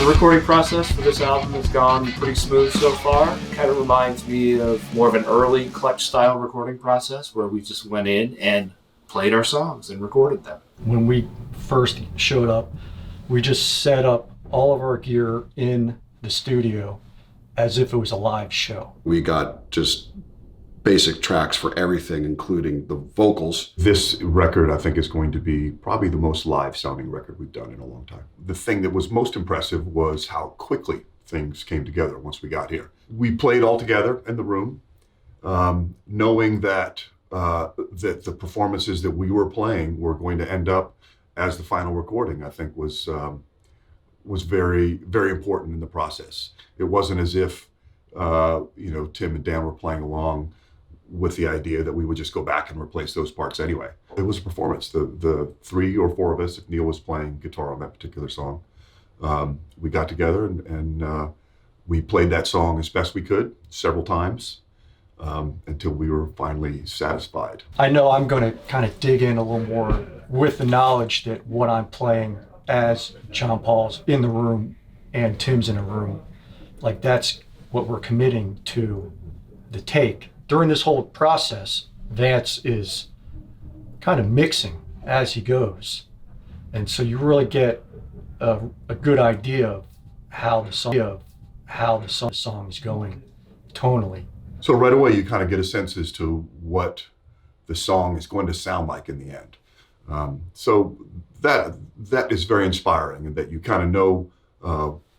The recording process for this album has gone pretty smooth so far. It kind of reminds me of more of an early Clutch style recording process where we just went in and played our songs and recorded them. When we first showed up, we just set up all of our gear in the studio as if it was a live show. We got just basic tracks for everything, including the vocals. This record, I think, is going to be probably the most live sounding record we've done in a long time. The thing that was most impressive was how quickly things came together once we got here. We played all together in the room, knowing that that the performances that we were playing were going to end up as the final recording, I think was very, very important in the process. It wasn't as if Tim and Dan were playing along with the idea that we would just go back and replace those parts anyway. It was a performance. The 3 or 4 of us, if Neil was playing guitar on that particular song, we got together and we played that song as best we could several times until we were finally satisfied. I know I'm going to kind of dig in a little more with the knowledge that what I'm playing as John Paul's in the room and Tim's in a room, like that's what we're committing to the take. During this whole process, Vance is kind of mixing as he goes. And so you really get a good idea of how the song is going tonally. So right away you kind of get a sense as to what the song is going to sound like in the end. So that is very inspiring, and that you kind of know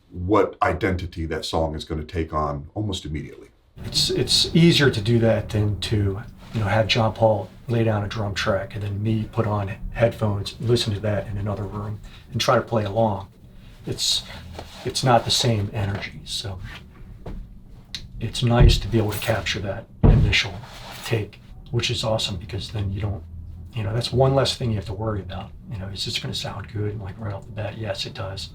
what identity that song is going to take on almost immediately. It's easier to do that than to have John Paul lay down a drum track and then me put on headphones, listen to that in another room, and try to play along. It's not the same energy, so it's nice to be able to capture that initial take, which is awesome because then you don't, that's one less thing you have to worry about. Is this going to sound good? And like right off the bat, yes, it does.